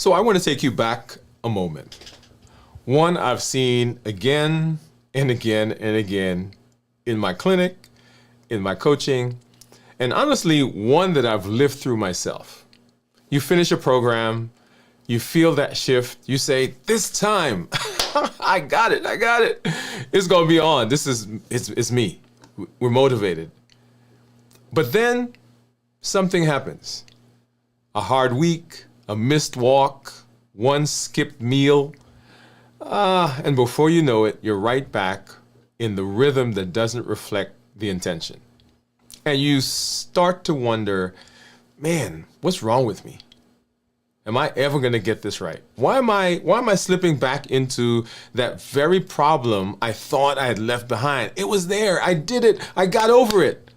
So I want to take you back a moment. One I've seen again and again and again in my clinic, in my coaching, and honestly, one that I've lived through myself. You finish a program, you feel that shift, you say, this time, I got it. It's going to be on. It's me. We're motivated. But then something happens. A hard week, a missed walk, one skipped meal, and before you know it, you're right back in the rhythm that doesn't reflect the intention. And you start to wonder, man, what's wrong with me? Am I ever going to get this right? Why am I slipping back into that very problem I thought I had left behind? It was there. I did it. I got over it.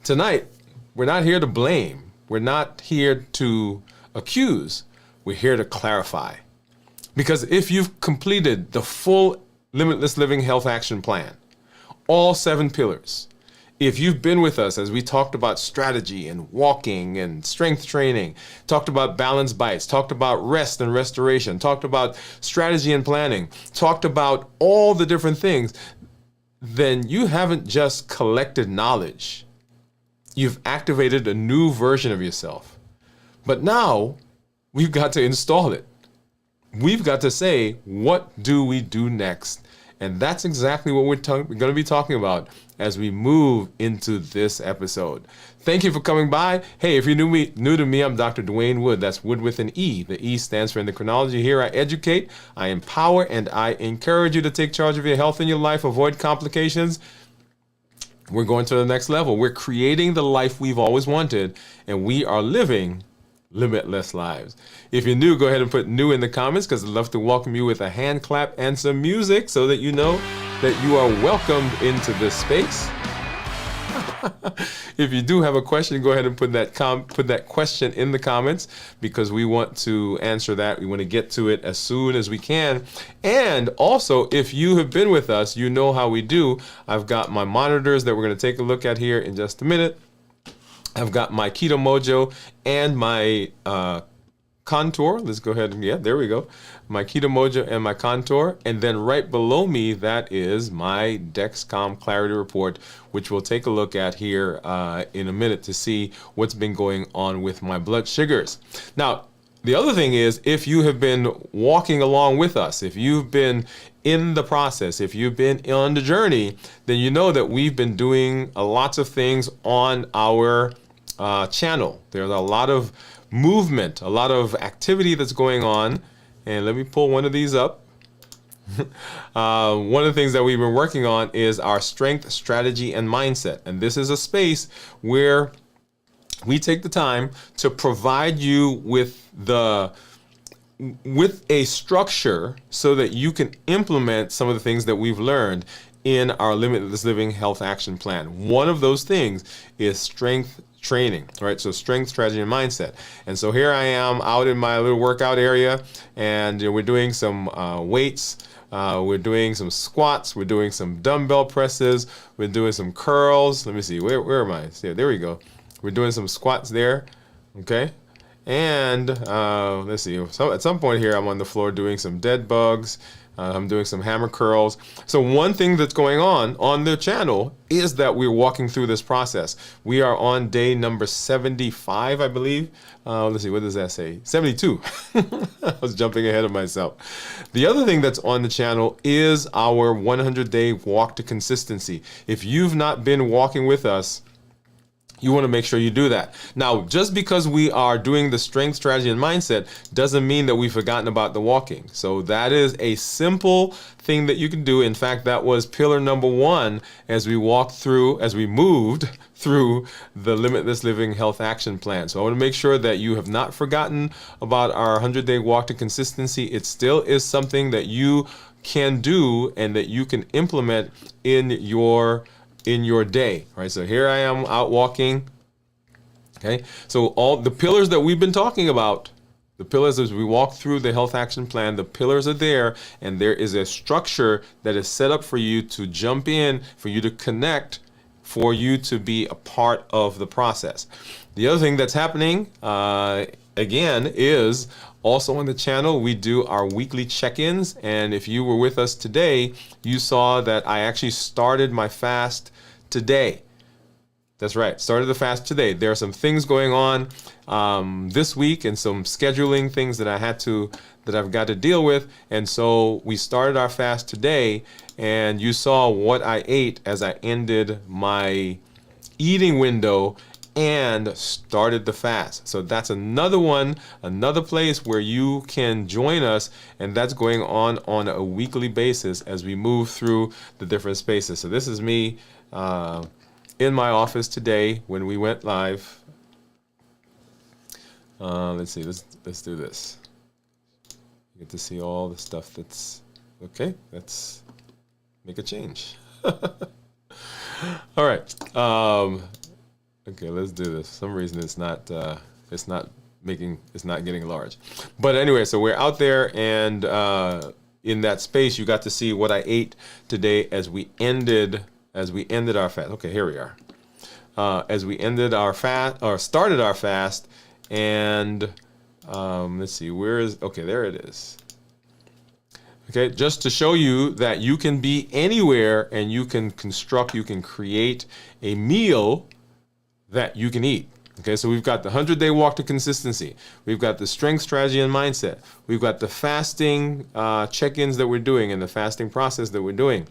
Tonight, we're not here to blame. We're not here to accuse. We're here to clarify. Because if you've completed the full Limitless Living Health Action Plan, all 7 pillars, if you've been with us as we talked about strategy and walking and strength training, talked about balanced bites, talked about rest and restoration, talked about strategy and planning, talked about all the different things, then you haven't just collected knowledge. You've activated a new version of yourself. But now we've got to install it. We've got to say, what do we do next? And that's exactly what we're going to be talking about as we move into this episode. Thank you for coming by. Hey, if you're new to me, I'm Dr. Dwain Woode. That's Wood with an E. The E stands for endocrinology. Here I educate, I empower, and I encourage you to take charge of your health and your life, avoid complications. We're going to the next level. We're creating the life we've always wanted, and we are living limitless lives. If you're new, go ahead and put new in the comments because I'd love to welcome you with a hand clap and some music so that you know that you are welcomed into this space. If you do have a question, go ahead and put that question in the comments because we want to answer that. We want to get to it as soon as we can. And also, if you have been with us, you know how we do. I've got my monitors that we're going to take a look at here in just a minute. I've got my Keto Mojo and my Contour. Let's go ahead and, there we go. My Keto Mojo and my Contour. And then right below me, that is my Dexcom Clarity Report, which we'll take a look at here in a minute to see what's been going on with my blood sugars. Now, the other thing is, if you have been walking along with us, if you've been in the process, if you've been on the journey, then you know that we've been doing lots of things on our channel. There's a lot of movement, a lot of activity that's going on. And let me pull one of these up. One of the things that we've been working on is our strength, strategy, and mindset. And this is a space where we take the time to provide you with a structure so that you can implement some of the things that we've learned in our Limitless Living Health Action Plan. One of those things is strength training, right? So strength, strategy, and mindset. And so here I am out in my little workout area, and we're doing some weights. We're doing some squats. We're doing some dumbbell presses. We're doing some curls. Let me see. Where am I? Yeah, there we go. We're doing some squats there. Okay. And let's see. So at some point here, I'm on the floor doing some dead bugs. I'm doing some hammer curls. So one thing that's going on the channel is that we're walking through this process. We are on day number 75, I believe. Let's see, what does that say? 72. I was jumping ahead of myself. The other thing that's on the channel is our 100-day walk to consistency. If you've not been walking with us, you want to make sure you do that. Now, just because we are doing the strength, strategy, and mindset doesn't mean that we've forgotten about the walking. So that is a simple thing that you can do. In fact, that was pillar number 1 as we moved through the Limitless Living Health Action Plan. So I want to make sure that you have not forgotten about our 100-day walk to consistency. It still is something that you can do and that you can implement in your day, right? So here I am out walking. Okay. So all the pillars that we've been talking about, the pillars as we walk through the health action plan, the pillars are there, and there is a structure that is set up for you to jump in, for you to connect, for you to be a part of the process. The other thing that's happening, again, is Also on the channel, we do our weekly check-ins. And if you were with us today, you saw that I actually started my fast today. That's right, started the fast today. There are some things going on this week and some scheduling things that I've got to deal with. And so we started our fast today, and you saw what I ate as I ended my eating window and started the fast. So that's another place where you can join us, and that's going on a weekly basis as we move through the different spaces. So this is me in my office today when we went live. Let's see, let's do this. You get to see all the stuff that's okay. Let's make a change. All right. Okay, let's do this. For some reason it's not getting large. But anyway, so we're out there, and in that space you got to see what I ate today as we ended our fast. Okay, here we are. As we ended our fast, or started our fast, and let's see, okay, there it is. Okay, just to show you that you can be anywhere and you can create a meal that you can eat. Okay, so we've got the 100-day walk to consistency. We've got the strength, strategy, and mindset. We've got the fasting check-ins that we're doing and the fasting process that we're doing.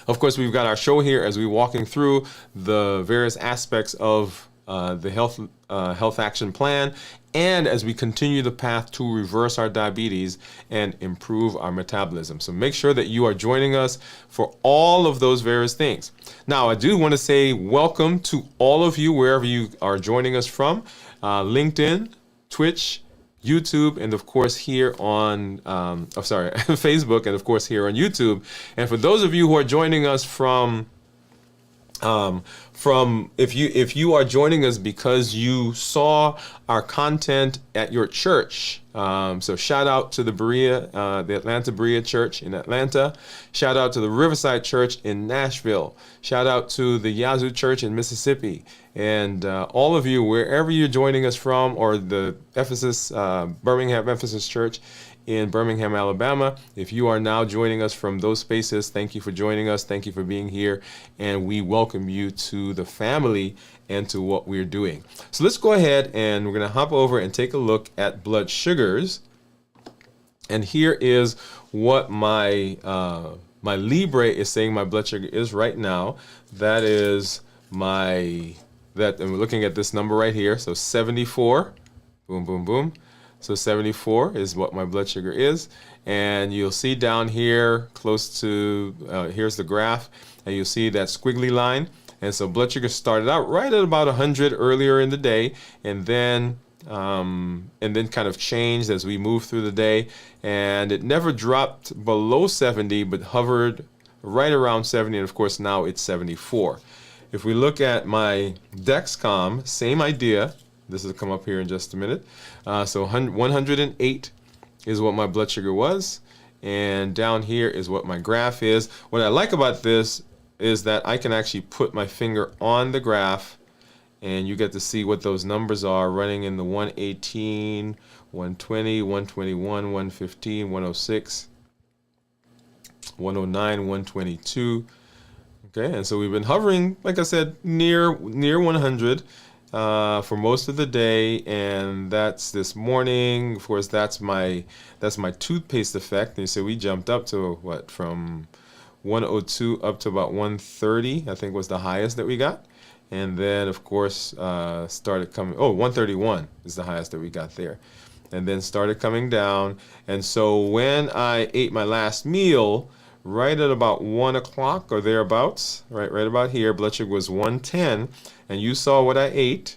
Of course, we've got our show here as we're walking through the various aspects of the health action plan, and as we continue the path to reverse our diabetes and improve our metabolism. So make sure that you are joining us for all of those various things. Now, I do want to say welcome to all of you wherever you are joining us from, LinkedIn, Twitch, YouTube, and of course here on Facebook, and of course here on YouTube. And for those of you who are joining us from if you are joining us because you saw our content at your church, so shout out to the Atlanta Berea Church in Atlanta, shout out to the Riverside Church in Nashville, shout out to the Yazoo Church in Mississippi, and all of you wherever you're joining us from, or the Birmingham Ephesus Church in Birmingham, Alabama. If you are now joining us from those spaces, thank you for joining us. Thank you for being here. And we welcome you to the family and to what we're doing. So let's go ahead and we're going to hop over and take a look at blood sugars. And here is what my Libre is saying my blood sugar is right now. That is and we're looking at this number right here. So 74, boom, boom, boom. So 74 is what my blood sugar is. And you'll see down here close to, here's the graph, and you'll see that squiggly line. And so blood sugar started out right at about 100 earlier in the day, and then kind of changed as we moved through the day. And it never dropped below 70, but hovered right around 70. And of course, now it's 74. If we look at my Dexcom, same idea. This will come up here in just a minute. So 108 is what my blood sugar was. And down here is what my graph is. What I like about this is that I can actually put my finger on the graph, and you get to see what those numbers are running in the 118, 120, 121, 115, 106, 109, 122. Okay, and so we've been hovering, like I said, near 100. For most of the day, and that's this morning. Of course, that's my toothpaste effect. And so we jumped up to from 102 up to about 130, I think was the highest that we got. And then of course started coming, 131 is the highest that we got there. And then started coming down. And so when I ate my last meal, right at about 1 o'clock or thereabouts, right about here, blood sugar was 110, and you saw what I ate,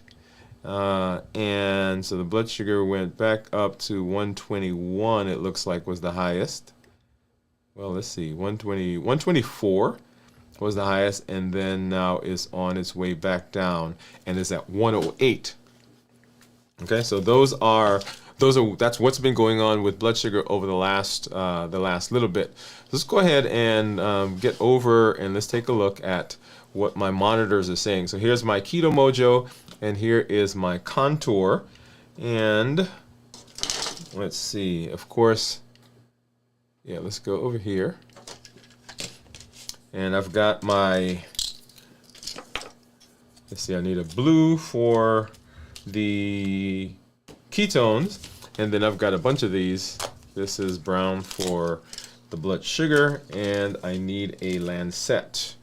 and so the blood sugar went back up to 121, it looks like was the highest. Well, let's see, 124 was the highest, and then now is on its way back down and is at 108. Okay, so that's what's been going on with blood sugar over the last little bit. Let's go ahead and get over and let's take a look at what my monitors are saying. So here's my Keto Mojo, and here is my Contour. And let's see, of course, yeah, let's go over here. And I've got my, let's see, I need a blue for the ketones, and then I've got a bunch of these. This is brown for the blood sugar, and I need a lancet.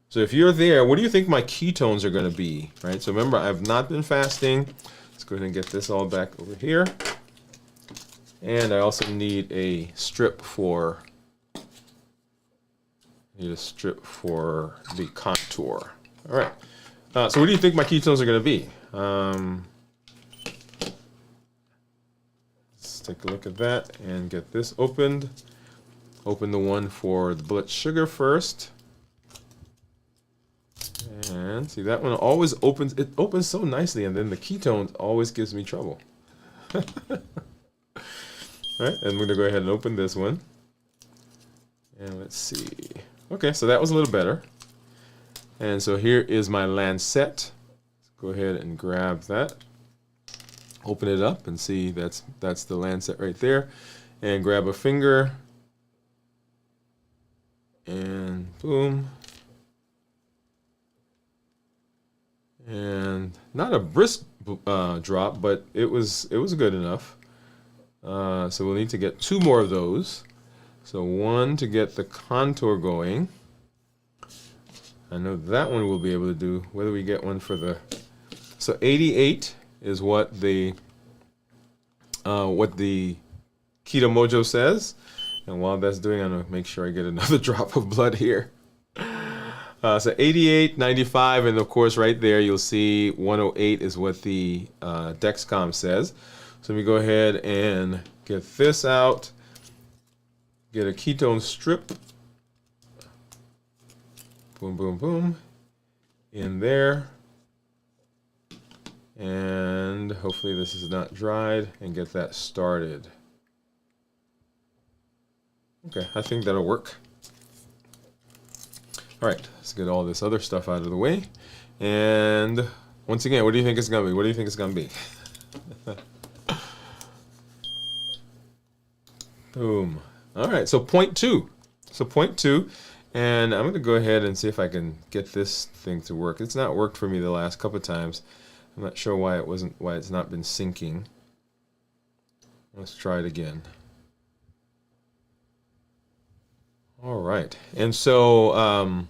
So if you're there, what do you think my ketones are going to be, right? So remember, I've not been fasting. Let's go ahead and get this all back over here. And I also need a strip for the contour. All right. So what do you think my ketones are going to be? Let's take a look at that and get this opened. Open the one for the blood sugar first. And see, that one always opens, it opens so nicely, and then the ketones always gives me trouble. All right, and we're gonna go ahead and open this one. And let's see. Okay, so that was a little better. And so here is my lancet. Let's go ahead and grab that. Open it up and see that's the lancet right there. And grab a finger. And boom. And not a brisk drop, but it was good enough. So we'll need to get 2 more of those. So 1 to get the contour going. I know that one we'll be able to do. Whether we get one for the, so 88 is what the Keto Mojo says. And while that's doing, I'm gonna make sure I get another drop of blood here. So 88, 95, and of course right there you'll see 108 is what the Dexcom says. So let me go ahead and get this out. Get a ketone strip. Boom, boom, boom. In there. And hopefully this is not dried, and get that started. Okay, I think that'll work. All right, let's get all this other stuff out of the way. And once again, what do you think it's gonna be? What do you think it's gonna be? Boom. All right, so point 2. So point 2, and I'm gonna go ahead and see if I can get this thing to work. It's not worked for me the last couple of times. I'm not sure why it's not been syncing. Let's try it again. All right, and so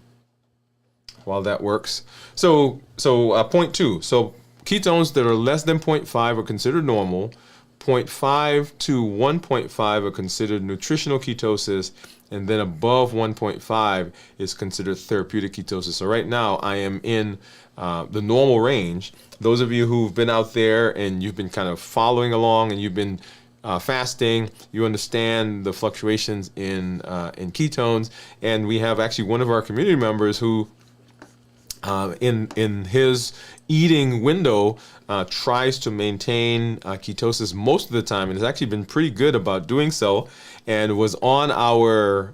while that works, so point 2. So ketones that are less than 0.5 are considered normal. 0.5 to 1.5 are considered nutritional ketosis, and then above 1.5 is considered therapeutic ketosis. So right now I am in the normal range. Those of you who've been out there and you've been kind of following along and you've been fasting, you understand the fluctuations in ketones. And we have actually one of our community members who in his eating window tries to maintain ketosis most of the time, and has actually been pretty good about doing so, and was on our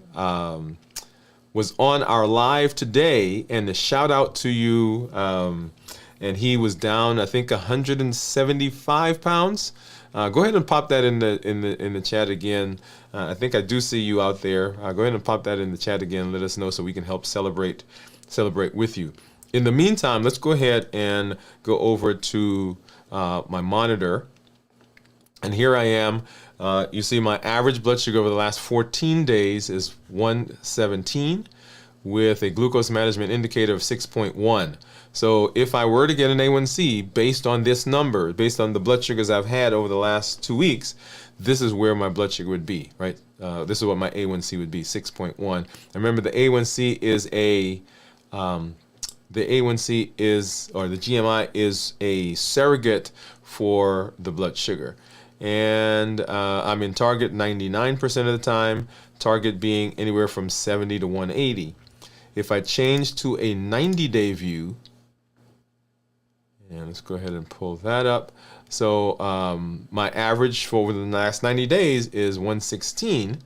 live today. And a shout out to you. And he was down, I think, 175 pounds. Go ahead and pop that in the chat again. I think I do see you out there. Go ahead and pop that in the chat again. Let us know so we can help celebrate with you. In the meantime, let's go ahead and go over to my monitor. And here I am. You see my average blood sugar over the last 14 days is 117 with a glucose management indicator of 6.1. So if I were to get an A1C based on this number, based on the blood sugars I've had over the last 2 weeks, this is where my blood sugar would be, right? This is what my A1C would be, 6.1. And remember, the A1C is the GMI is a surrogate for the blood sugar. And I'm in target 99% of the time, target being anywhere from 70 to 180. If I change to a 90-day view, and let's go ahead and pull that up. So my average for over the last 90 days is 116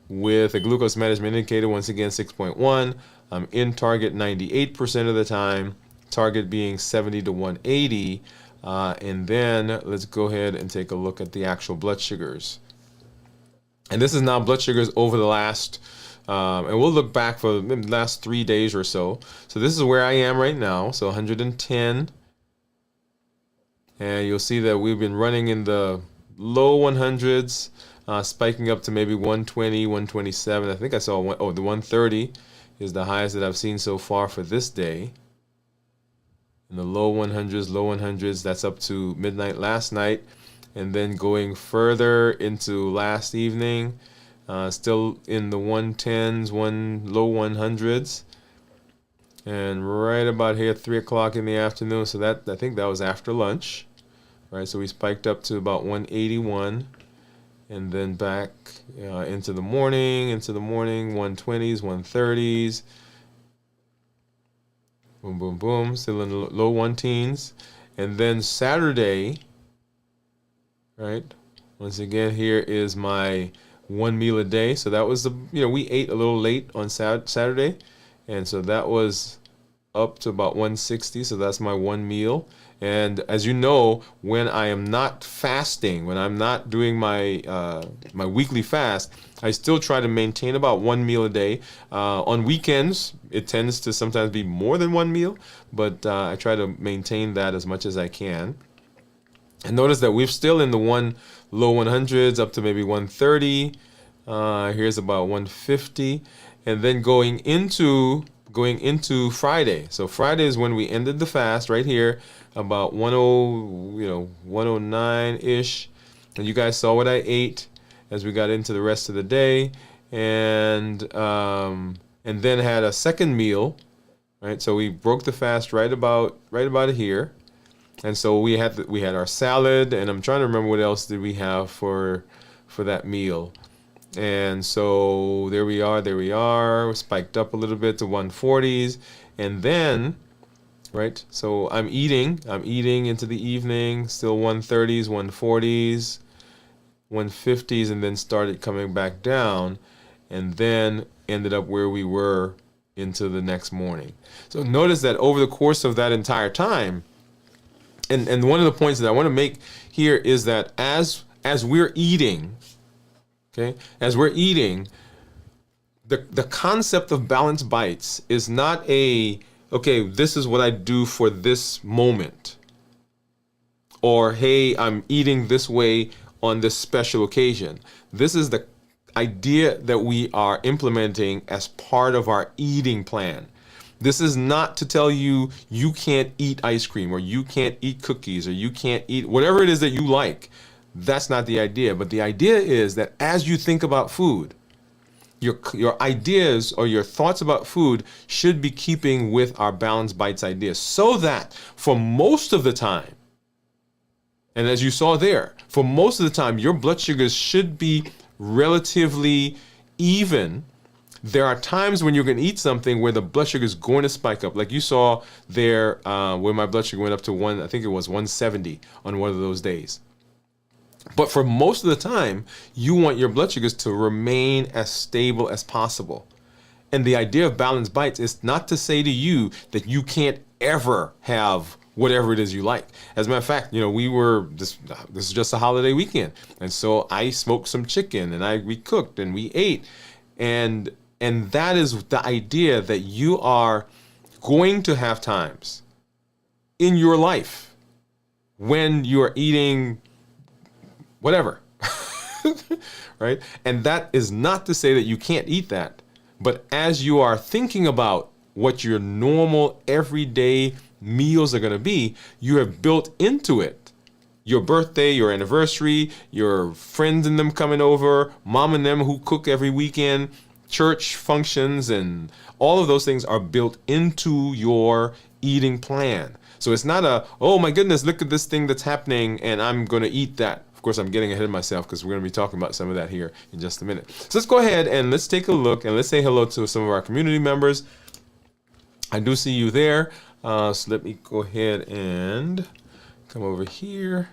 with a glucose management indicator, once again, 6.1. I'm in target 98% of the time, target being 70 to 180. And then let's go ahead and take a look at the actual blood sugars. And this is now blood sugars over the last, and we'll look back for the last 3 days or so. So this is where I am right now. So 110. And you'll see that we've been running in the low 100s, spiking up to maybe 120, 127. I think I saw the 130 is the highest that I've seen so far for this day. In the low 100s, that's up to midnight last night. And then going further into last evening, still in the 110s, low 100s. And right about here, 3 o'clock in the afternoon, so that I think that was after lunch, right? So we spiked up to about 181, and then back into the morning, 120s, 130s, boom, boom, boom, still in the low 110s. And then Saturday, right? Once again, here is my 1 meal a day. So that was we ate a little late on Saturday. And so that was up to about 160. So that's my 1 meal. And as you know, when I am not fasting, when I'm not doing my my weekly fast, I still try to maintain about 1 meal a day. On weekends, it tends to sometimes be more than 1 meal, but I try to maintain that as much as I can. And notice that we're still in the low 100s up to maybe 130. Here's about 150. And then going into Friday. So Friday is when we ended the fast right here, about 109-ish. And you guys saw what I ate as we got into the rest of the day. And then had a second meal, right? So we broke the fast right about here. And so we had our salad, and I'm trying to remember what else did we have for that meal. And so there we are. We're spiked up a little bit to 140s, and then, right? So I'm eating into the evening, still 130s, 140s, 150s, and then started coming back down, and then ended up where we were into the next morning. So notice that over the course of that entire time, and one of the points that I want to make here is that as we're eating, okay, the concept of balanced bites is not okay, this is what I do for this moment, or hey, I'm eating this way on this special occasion. This is the idea that we are implementing as part of our eating plan. This is not to tell you you can't eat ice cream, or you can't eat cookies, or you can't eat whatever it is that you like. That's not the idea. But the idea is that as you think about food, your ideas or your thoughts about food should be keeping with our balanced bites ideas, so that for most of the time, and as you saw there, for most of the time, your blood sugars should be relatively even. There are times when you're going to eat something where the blood sugar is going to spike up, like you saw there, where my blood sugar went up to 170 on one of those days. But for most of the time, you want your blood sugars to remain as stable as possible. And the idea of balanced bites is not to say to you that you can't ever have whatever it is you like. As a matter of fact, this is just a holiday weekend, and so I smoked some chicken, and we cooked and we ate, and that is the idea that you are going to have times in your life when you are eating whatever, right? And that is not to say that you can't eat that, but as you are thinking about what your normal everyday meals are going to be, you have built into it your birthday, your anniversary, your friends and them coming over, mom and them who cook every weekend, church functions, and all of those things are built into your eating plan. So it's not oh my goodness, look at this thing that's happening and I'm going to eat that. Of course, I'm getting ahead of myself because we're going to be talking about some of that here in just a minute. So let's go ahead and let's take a look and let's say hello to some of our community members. I do see you there. So let me go ahead and come over here.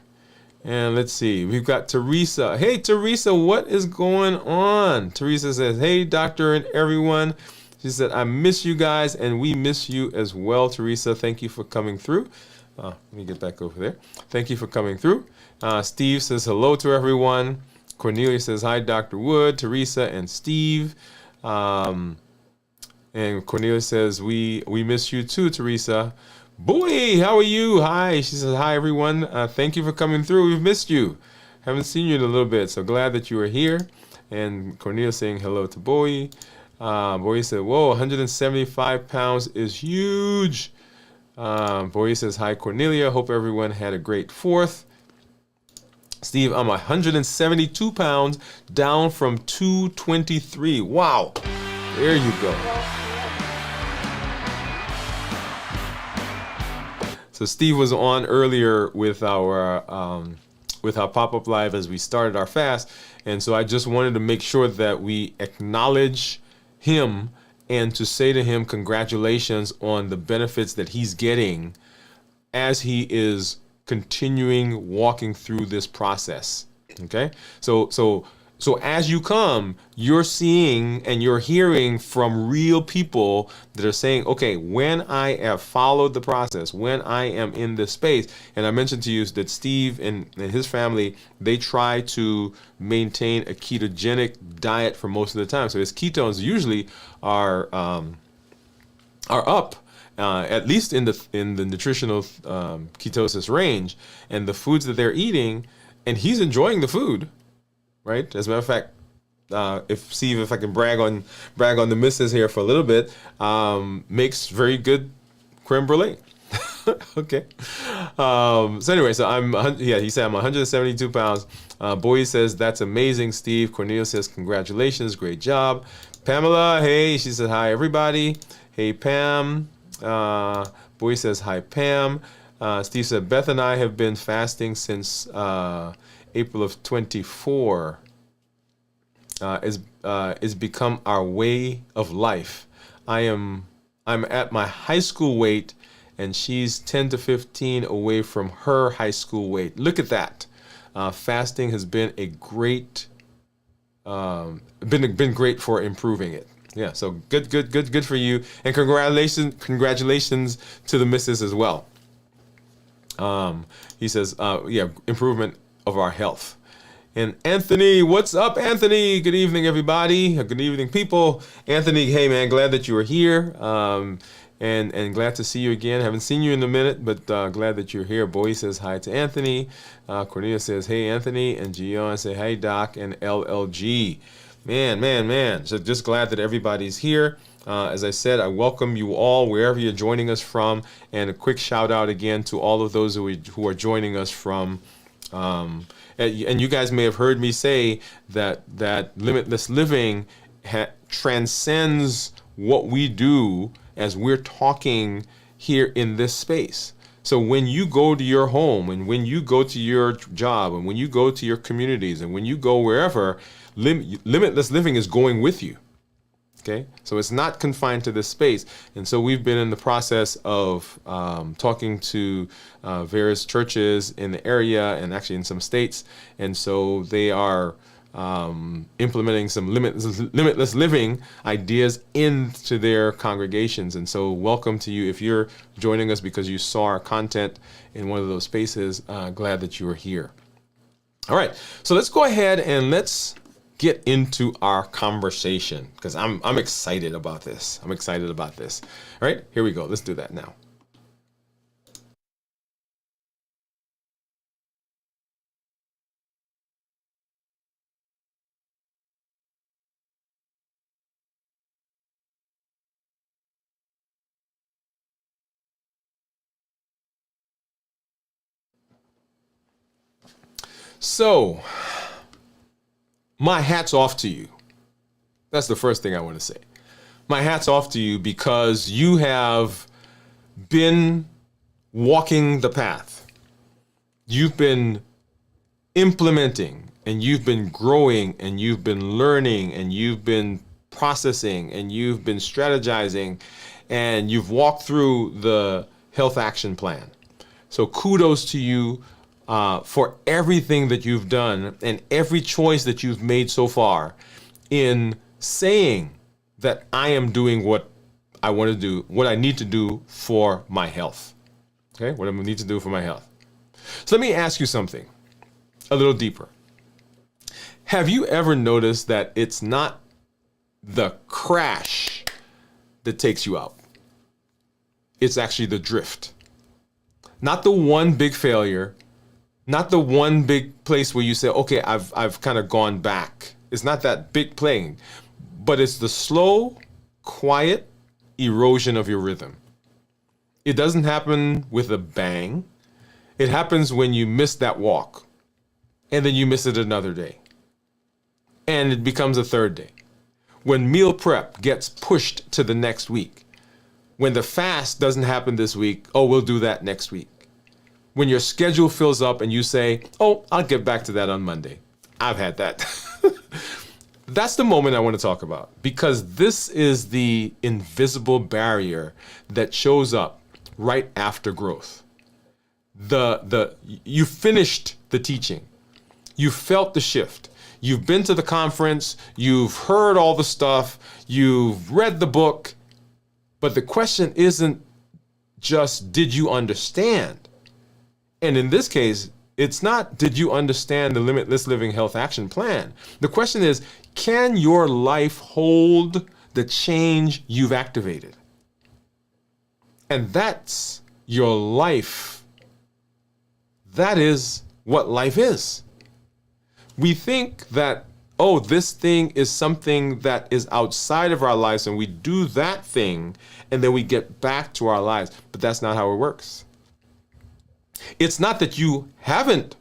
And let's see, we've got Teresa. Hey, Teresa, what is going on? Teresa says, hey, doctor and everyone. She said, I miss you guys, and we miss you as well, Teresa. Thank you for coming through. Let me get back over there. Thank you for coming through. Steve says hello to everyone. Cornelia says hi, Dr. Woode, Teresa, and Steve. And Cornelia says we miss you too, Teresa. Boy, how are you? Hi. She says hi, everyone. Thank you for coming through. We've missed you. Haven't seen you in a little bit, so glad that you are here. And Cornelia saying hello to Boy. Boy said, whoa, 175 pounds is huge. Boy says, hi, Cornelia. Hope everyone had a great 4th. Steve, I'm 172 pounds, down from 223. Wow. There you go. So Steve was on earlier with our pop-up live as we started our fast. And so I just wanted to make sure that we acknowledge him and to say to him congratulations on the benefits that he's getting as he is continuing walking through this process. Okay? So as you come, you're seeing and you're hearing from real people that are saying, okay, when I have followed the process, when I am in this space, and I mentioned to you that Steve and his family, they try to maintain a ketogenic diet for most of the time. So his ketones usually are up, at least in the nutritional ketosis range, and the foods that they're eating, and he's enjoying the food. Right. As a matter of fact, if I can brag on the missus here for a little bit, makes very good creme brulee. Okay. So anyway, so he said I'm 172 pounds. Boy says that's amazing, Steve. Cornelia says congratulations, great job. Pamela, hey, she said hi everybody. Hey Pam. Boy says hi Pam. Steve said Beth and I have been fasting since April of 24. Is become our way of life. I'm at my high school weight, and she's 10 to 15 away from her high school weight. Look at that. Fasting has been a great, been great for improving it. Yeah. So good for you, and congratulations to the missus as well. He says, improvement of our health. And Anthony, what's up, Anthony? Good evening, everybody. Good evening, people. Anthony, hey, man, glad that you were here. And glad to see you again. Haven't seen you in a minute, but glad that you're here. Boy says hi to Anthony. Cornelia says, hey, Anthony. And Gian say, hey, Doc, and LLG. Man. So just glad that everybody's here. As I said, I welcome you all wherever you're joining us from. And a quick shout out again to all of those who are joining us from. And you guys may have heard me say that limitless living transcends what we do as we're talking here in this space. So when you go to your home, and when you go to your job, and when you go to your communities, and when you go wherever, limitless living is going with you. Okay, so it's not confined to this space. And so we've been in the process of talking to various churches in the area and actually in some states. And so they are implementing some limitless living ideas into their congregations. And so welcome to you. If you're joining us because you saw our content in one of those spaces, glad that you are here. All right, so let's go ahead and let's get into our conversation, because I'm excited about this. All right, here we go. Let's do that now. So, my hat's off to you. That's the first thing I want to say. My hat's off to you because you have been walking the path. You've been implementing, and you've been growing, and you've been learning, and you've been processing, and you've been strategizing, and you've walked through the health action plan. So kudos to you for everything that you've done and every choice that you've made so far in saying that I am doing what I want to do, what I need to do for my health. Okay, what do I need to do for my health? So let me ask you something a little deeper. Have you ever noticed that it's not the crash that takes you out? It's actually the drift. Not the one big failure, not the one big place where you say, okay, I've kind of gone back. It's not that big playing, but it's the slow, quiet erosion of your rhythm. It doesn't happen with a bang. It happens when you miss that walk, and then you miss it another day, and it becomes a third day. When meal prep gets pushed to the next week, when the fast doesn't happen this week, oh, we'll do that next week. When your schedule fills up and you say, oh, I'll get back to that on Monday. I've had that. That's the moment I want to talk about, because this is the invisible barrier that shows up right after growth. You finished the teaching. You felt the shift. You've been to the conference. You've heard all the stuff. You've read the book. But the question isn't just, did you understand? And in this case, it's not, did you understand the Limitless Living Health Action Plan? The question is, can your life hold the change you've activated? And that's your life. That is what life is. We think that, oh, this thing is something that is outside of our lives, and we do that thing, and then we get back to our lives. But that's not how it works. It's not that you haven't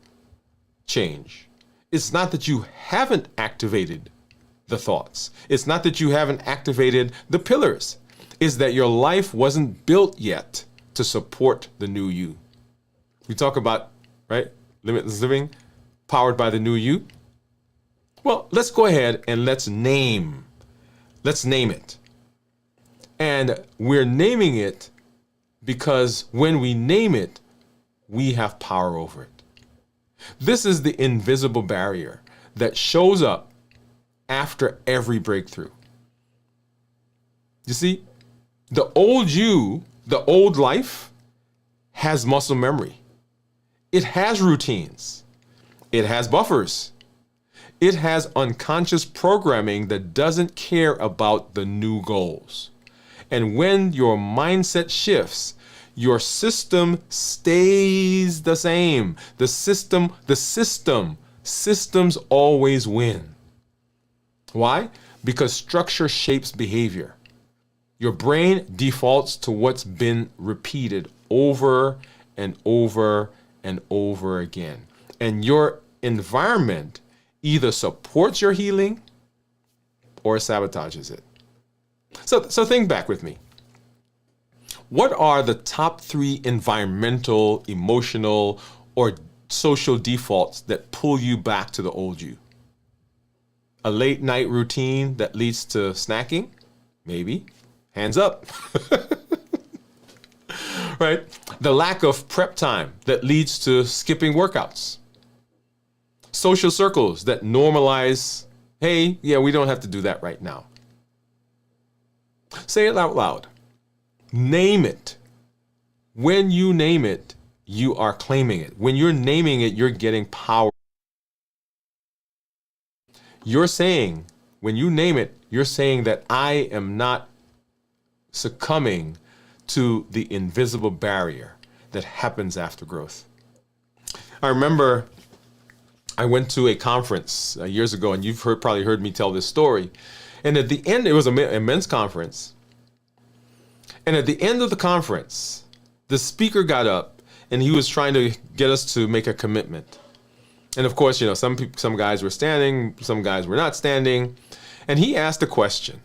changed. It's not that you haven't activated the thoughts. It's not that you haven't activated the pillars. It's that your life wasn't built yet to support the new you. We talk about, right, limitless living, powered by the new you. Well, let's go ahead and let's name it. And we're naming it because when we name it, we have power over it. This is the invisible barrier that shows up after every breakthrough. You see, the old you, the old life, has muscle memory. It has routines. It has buffers. It has unconscious programming that doesn't care about the new goals. And when your mindset shifts, your system stays the same. Systems always win. Why? Because structure shapes behavior. Your brain defaults to what's been repeated over and over and over again. And your environment either supports your healing or sabotages it. So think back with me. What are the top 3 environmental, emotional, or social defaults that pull you back to the old you? A late night routine that leads to snacking? Maybe. Hands up. Right? The lack of prep time that leads to skipping workouts. Social circles that normalize, hey, yeah, we don't have to do that right now. Say it out loud. Name it. When you name it, you are claiming it. When you're naming it, you're getting power. You're saying, when you name it, you're saying that I am not succumbing to the invisible barrier that happens after growth. I remember I went to a conference years ago, and you've probably heard me tell this story. And at the end, it was a men's conference. And at the end of the conference, the speaker got up and he was trying to get us to make a commitment. And of course, some guys were standing, some guys were not standing. And he asked a question.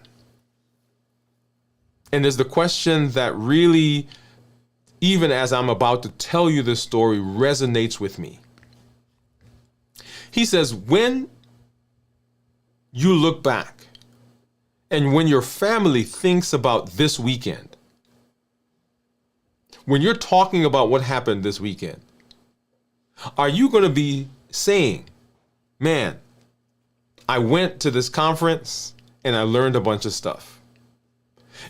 And it's the question that really, even as I'm about to tell you this story, resonates with me. He says, when you look back and when your family thinks about this weekend, when you're talking about what happened this weekend, are you going to be saying, man, I went to this conference and I learned a bunch of stuff?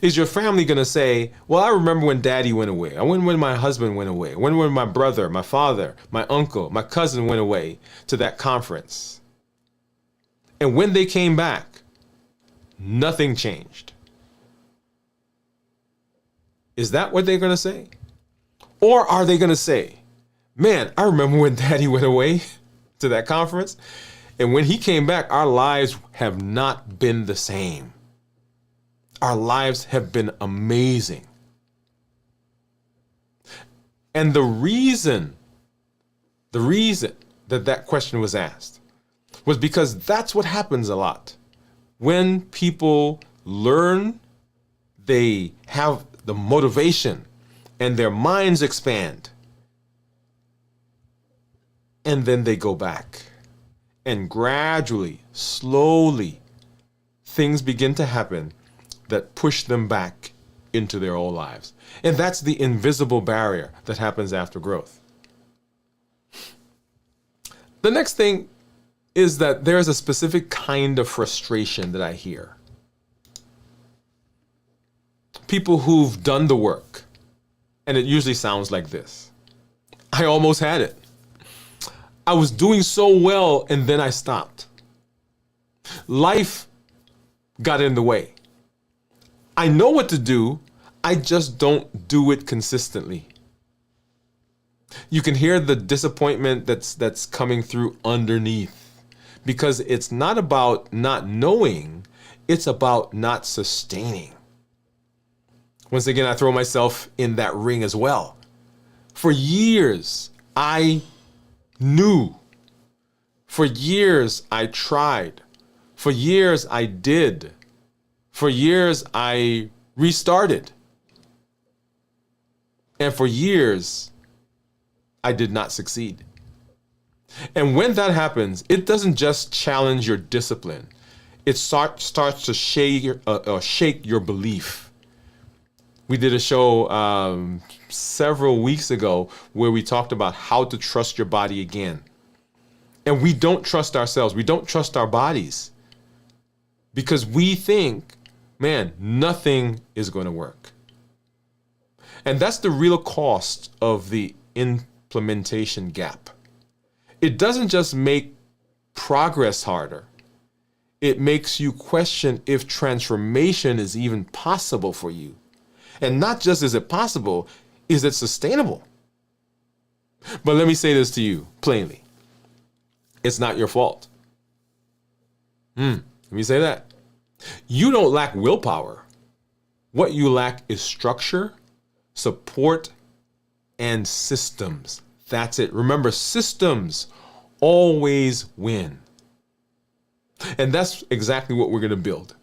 Is your family going to say, well, I remember when daddy went away. I remember when my husband went away. When my brother, my father, my uncle, my cousin went away to that conference. And when they came back, nothing changed. Is that what they're going to say? Or are they going to say, man, I remember when daddy went away to that conference. And when he came back, our lives have not been the same. Our lives have been amazing. And the reason that question was asked was because that's what happens a lot. When people learn, they have the motivation and their minds expand. And then they go back. And gradually, slowly, things begin to happen that push them back into their old lives. And that's the invisible barrier that happens after growth. The next thing is that there's a specific kind of frustration that I hear. People who've done the work, and it usually sounds like this. I almost had it. I was doing so well, and then I stopped. Life got in the way. I know what to do, I just don't do it consistently. You can hear the disappointment that's coming through underneath, because it's not about not knowing, it's about not sustaining. Once again, I throw myself in that ring as well. For years, I knew. For years, I tried. For years, I did. For years, I restarted. And for years, I did not succeed. And when that happens, it doesn't just challenge your discipline. It starts to shake your belief. We did a show several weeks ago where we talked about how to trust your body again. And we don't trust ourselves. We don't trust our bodies because we think, man, nothing is going to work. And that's the real cost of the implementation gap. It doesn't just make progress harder. It makes you question if transformation is even possible for you. And not just is it possible, is it sustainable? But let me say this to you plainly. It's not your fault. Let me say that. You don't lack willpower. What you lack is structure, support, and systems. That's it. Remember, systems always win. And that's exactly what we're going to build.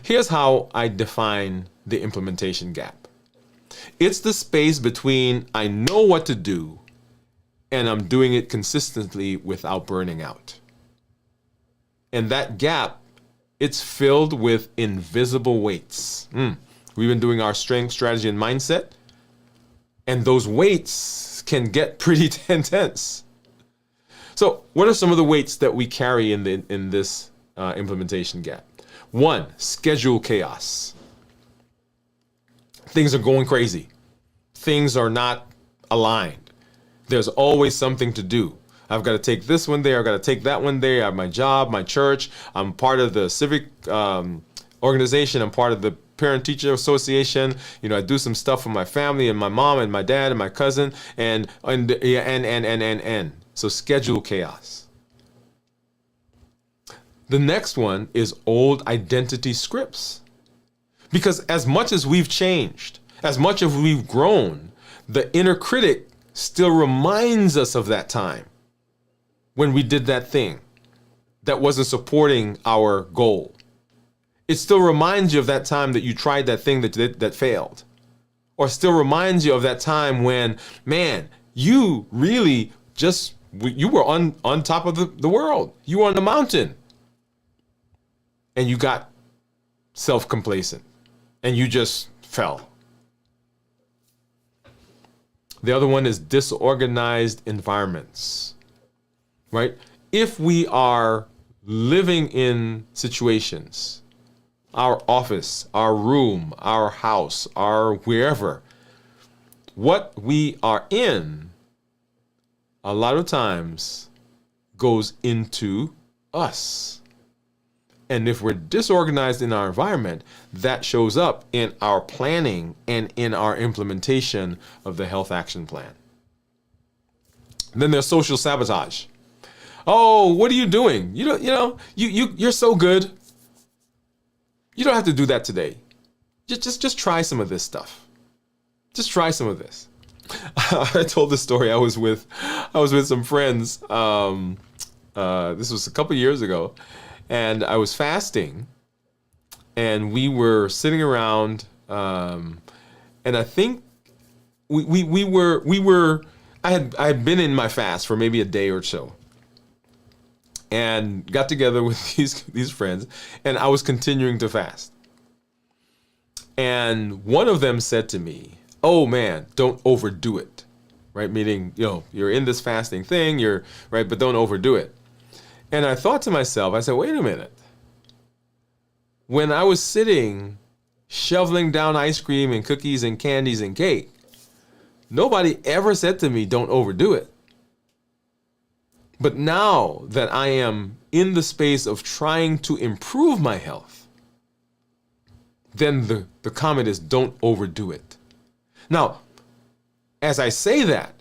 Here's how I define the implementation gap. It's the space between I know what to do and I'm doing it consistently without burning out. And that gap, it's filled with invisible weights. We've been doing our strength, strategy, and mindset. And those weights can get pretty intense. So what are some of the weights that we carry in this implementation gap? 1, schedule chaos. Things are going crazy. Things are not aligned. There's always something to do. I've got to take this one there. I've got to take that one there. I have my job, my church. I'm part of the civic organization. I'm part of the parent-teacher association. You know, I do some stuff for my family and my mom and my dad and my cousin and. So schedule chaos. The next one is old identity scripts. Because as much as we've changed, as much as we've grown, the inner critic still reminds us of that time when we did that thing that wasn't supporting our goal. It still reminds you of that time that you tried that thing that failed. Or still reminds you of that time when, man, you really you were on top of the world. You were on the mountain. And you got self-complacent. And you just fell. The other one is disorganized environments, right? If we are living in situations, our office, our room, our house, our wherever, what we are in, a lot of times goes into us. And if we're disorganized in our environment, that shows up in our planning and in our implementation of the health action plan. Then there's social sabotage. Oh, what are you doing? You're so good. You don't have to do that today. Just try some of this stuff. Just try some of this. I told this story. I was with some friends. This was a couple years ago, and I was fasting, and we were sitting around, and I think we were. I had been in my fast for maybe a day or so, and got together with these friends, and I was continuing to fast. And one of them said to me, "Oh man, don't overdo it." Right? Meaning, you're in this fasting thing, you're right, but don't overdo it. And I thought to myself, I said, wait a minute. When I was sitting shoveling down ice cream and cookies and candies and cake, nobody ever said to me, don't overdo it. But now that I am in the space of trying to improve my health, then the comment is, don't overdo it. Now, as I say that,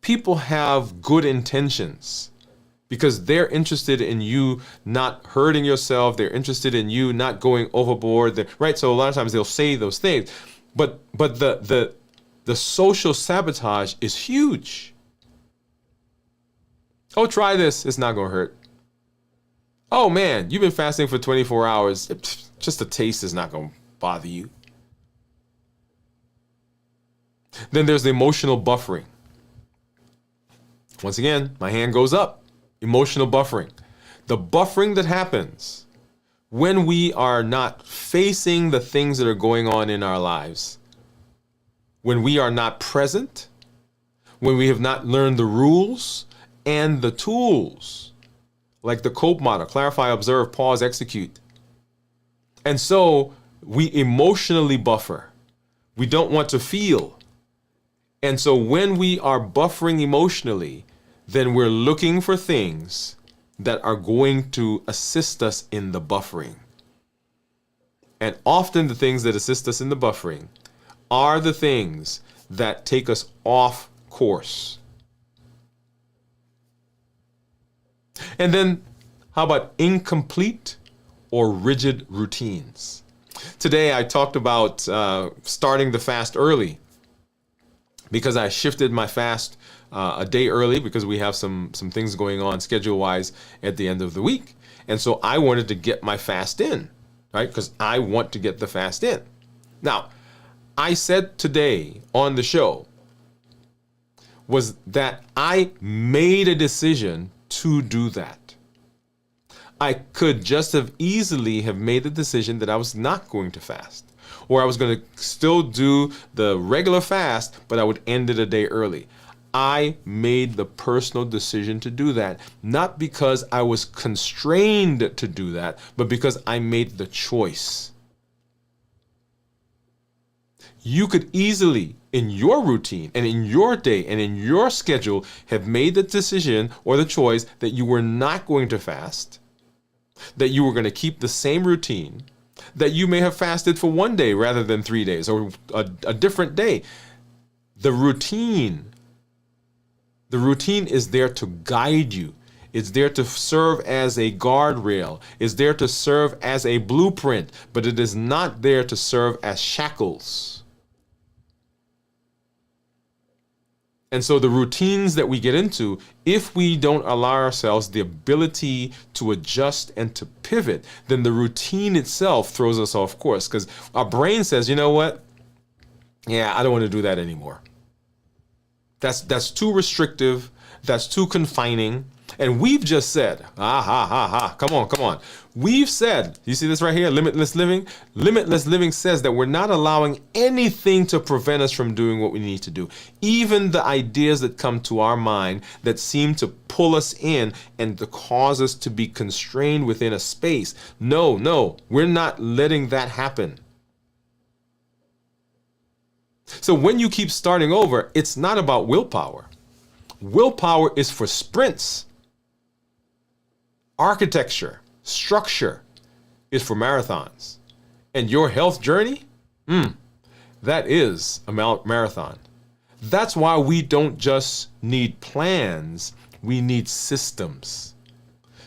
people have good intentions because they're interested in you not hurting yourself. They're interested in you not going overboard, right? So a lot of times they'll say those things, but the social sabotage is huge. Oh, try this. It's not going to hurt. Oh man, you've been fasting for 24 hours. Just a taste is not going to bother you. Then there's the emotional buffering. Once again, my hand goes up. Emotional buffering. The buffering that happens when we are not facing the things that are going on in our lives, when we are not present, when we have not learned the rules and the tools, like the COPE model: clarify, observe, pause, execute. And so we emotionally buffer. We don't want to feel. And so when we are buffering emotionally, then we're looking for things that are going to assist us in the buffering. And often the things that assist us in the buffering are the things that take us off course. And then how about incomplete or rigid routines? Today I talked about starting the fast early, because I shifted my fast a day early because we have some things going on schedule-wise at the end of the week. And so I wanted to get my fast in, right? Because I want to get the fast in. Now, I said today on the show was that I made a decision to do that. I could just have easily have made the decision that I was not going to fast, or I was going to still do the regular fast, but I would end it a day early. I made the personal decision to do that, not because I was constrained to do that, but because I made the choice. You could easily, in your routine and in your day and in your schedule, have made the decision or the choice that you were not going to fast, that you were going to keep the same routine, that you may have fasted for one day rather than 3 days, or a different day. The routine is there to guide you. It's there to serve as a guardrail. It's there to serve as a blueprint, but it is not there to serve as shackles. And so the routines that we get into, if we don't allow ourselves the ability to adjust and to pivot, then the routine itself throws us off course, because our brain says, you know what? Yeah, I don't want to do that anymore. That's too restrictive. That's too confining. And we've just said, come on, come on. We've said, you see this right here, limitless living? Limitless living says that we're not allowing anything to prevent us from doing what we need to do. Even the ideas that come to our mind that seem to pull us in and to cause us to be constrained within a space. No, we're not letting that happen. So when you keep starting over, it's not about willpower. Willpower is for sprints. Architecture, structure is for marathons. And your health journey, that is a marathon. That's why we don't just need plans, we need systems.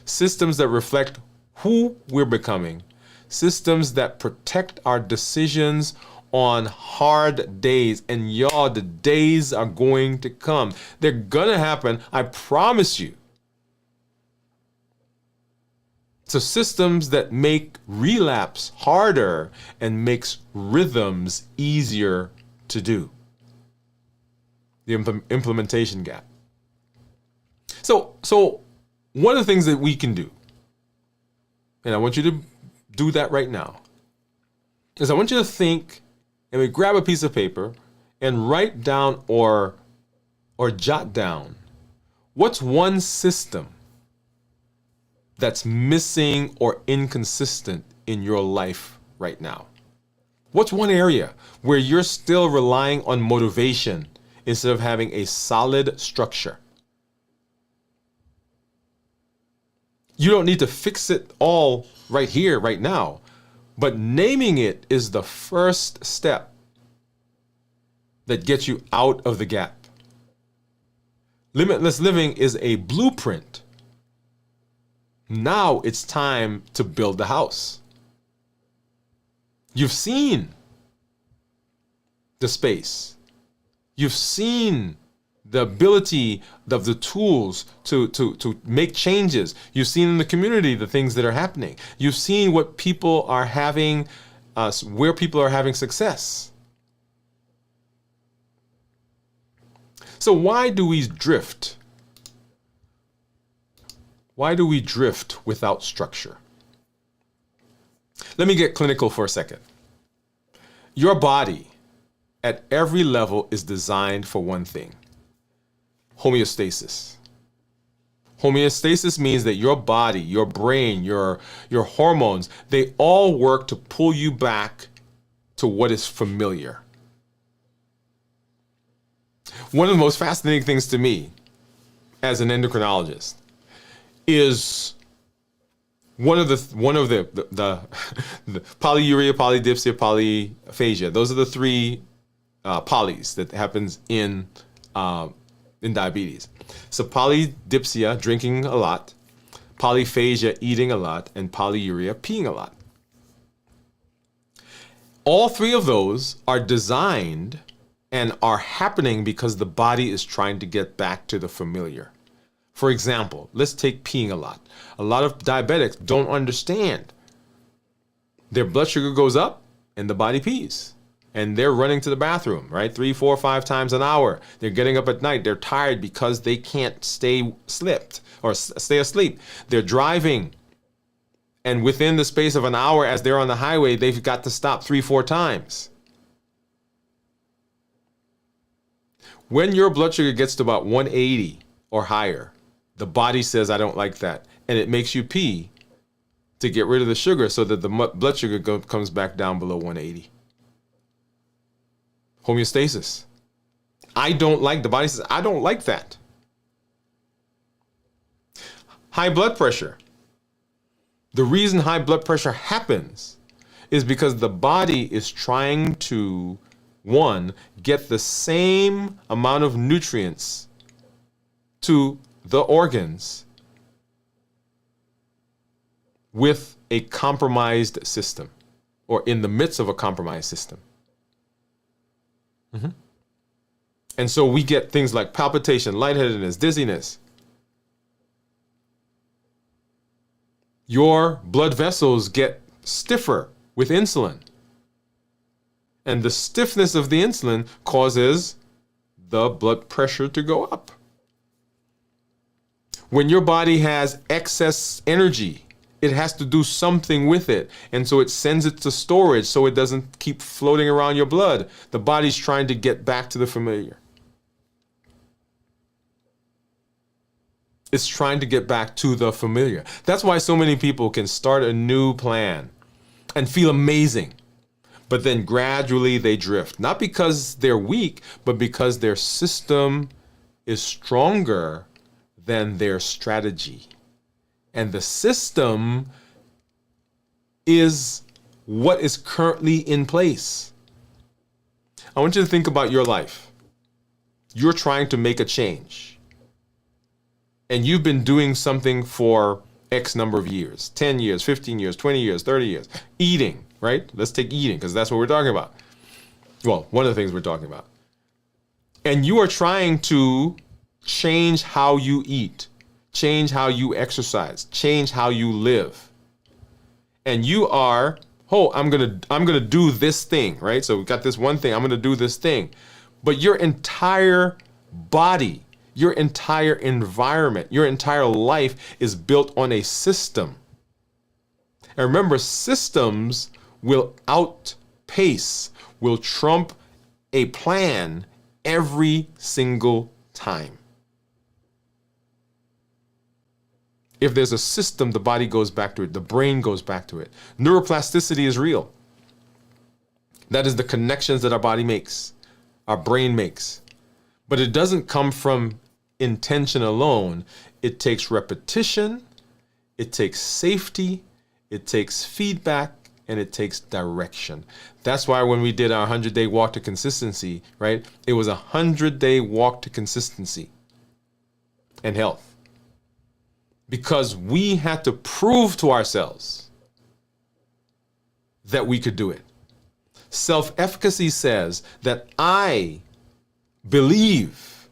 Systems that reflect who we're becoming. Systems that protect our decisions on hard days. And y'all, the days are going to come. They're gonna happen, I promise you. So systems that make relapse harder and makes rhythms easier to do. The implementation gap. So one of the things that we can do, and I want you to do that right now, is I want you to think and we grab a piece of paper and write down or jot down what's one system that's missing or inconsistent in your life right now. What's one area where you're still relying on motivation instead of having a solid structure? You don't need to fix it all right here, right now, but naming it is the first step that gets you out of the gap. Limitless living is a blueprint. Now it's time to build the house. You've seen the space. You've seen the ability of the tools to make changes. You've seen in the community the things that are happening. You've seen what people are having, where people are having success. So why do we drift? Why do we drift without structure? Let me get clinical for a second. Your body at every level is designed for one thing: homeostasis. Homeostasis means that your body, your brain, your hormones, they all work to pull you back to what is familiar. One of the most fascinating things to me as an endocrinologist is one of the polyuria, polydipsia, polyphagia. Those are the three polys that happens in diabetes. So polydipsia, drinking a lot, polyphagia, eating a lot, and polyuria, peeing a lot. All three of those are designed and are happening because the body is trying to get back to the familiar. For example, let's take peeing a lot. A lot of diabetics don't understand. Their blood sugar goes up and the body pees. And they're running to the bathroom, right? 3, 4, 5 times an hour. They're getting up at night. They're tired because they can't stay asleep. They're driving. And within the space of an hour as they're on the highway, they've got to stop 3, 4 times. When your blood sugar gets to about 180 or higher, the body says, I don't like that. And it makes you pee to get rid of the sugar so that the blood sugar comes back down below 180. Homeostasis. The body says, I don't like that. High blood pressure. The reason high blood pressure happens is because the body is trying to, one, get the same amount of nutrients to the organs with a compromised system or in the midst of a compromised system. And so we get things like palpitation, lightheadedness, dizziness. Your blood vessels get stiffer with insulin. And the stiffness of the insulin causes the blood pressure to go up. When your body has excess energy, it has to do something with it. And so it sends it to storage so it doesn't keep floating around your blood. The body's trying to get back to the familiar. It's trying to get back to the familiar. That's why so many people can start a new plan and feel amazing. But then gradually they drift. Not because they're weak, but because their system is stronger than their strategy. And the system is what is currently in place. I want you to think about your life. You're trying to make a change. And you've been doing something for X number of years, 10 years, 15 years, 20 years, 30 years. Eating, right? Let's take eating because that's what we're talking about. Well, one of the things we're talking about. And you are trying to change how you eat, change how you exercise, change how you live. And you are, I'm gonna do this thing, right? So we got this one thing, I'm gonna do this thing. But your entire body, your entire environment, your entire life is built on a system. And remember, systems will outpace, will trump a plan every single time. If there's a system, the body goes back to it. The brain goes back to it. Neuroplasticity is real. That is the connections that our body makes, our brain makes. But it doesn't come from intention alone. It takes repetition, it takes safety, it takes feedback, and it takes direction. That's why when we did our 100-day walk to consistency, right? It was a 100-day walk to consistency and health. Because we had to prove to ourselves that we could do it. Self-efficacy says that I believe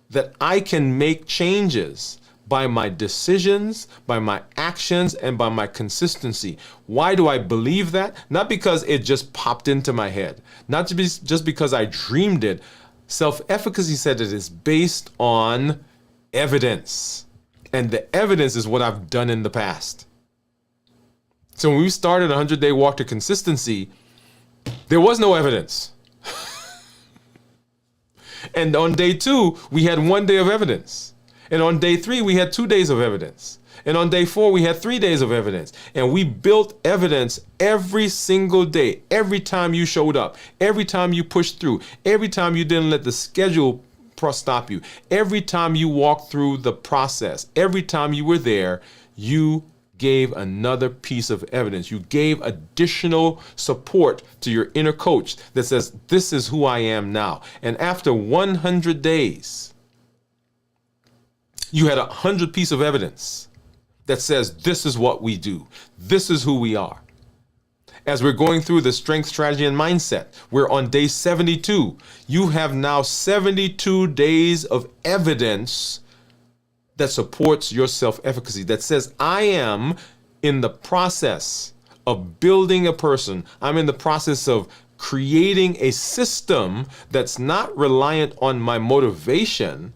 that I can make changes by my decisions, by my actions, and by my consistency. Why do I believe that? Not because it just popped into my head, not just because I dreamed it. Self-efficacy said it is based on evidence. And the evidence is what I've done in the past. So when we started a 100-day walk to consistency, there was no evidence. And on day 2, we had 1 day of evidence. And on day 3, we had 2 days of evidence. And on day 4, we had 3 days of evidence. And we built evidence every single day, every time you showed up, every time you pushed through, every time you didn't let the schedule stop you. Every time you walked through the process, every time you were there, you gave another piece of evidence. You gave additional support to your inner coach that says, this is who I am now. And after 100 days, you had 100 pieces of evidence that says, this is what we do. This is who we are. As we're going through the strength, strategy, and mindset, we're on day 72. You have now 72 days of evidence that supports your self-efficacy, that says, I am in the process of building a person. I'm in the process of creating a system that's not reliant on my motivation,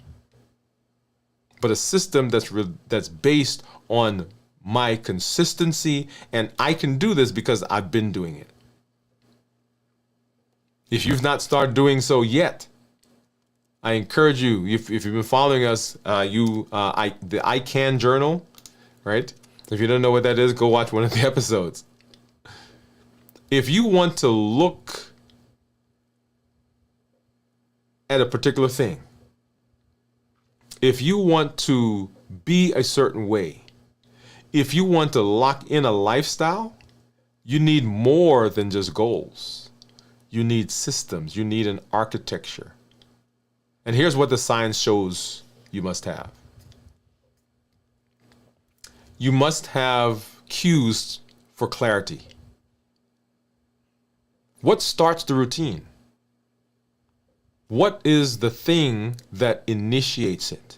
but a system that's based on my consistency, and I can do this because I've been doing it. If you've not started doing so yet, I encourage you, if you've been following us, the I Can Journal, right? If you don't know what that is, go watch one of the episodes. If you want to look at a particular thing, if you want to be a certain way, if you want to lock in a lifestyle, you need more than just goals. You need systems. You need an architecture. And here's what the science shows you must have. You must have cues for clarity. What starts the routine? What is the thing that initiates it?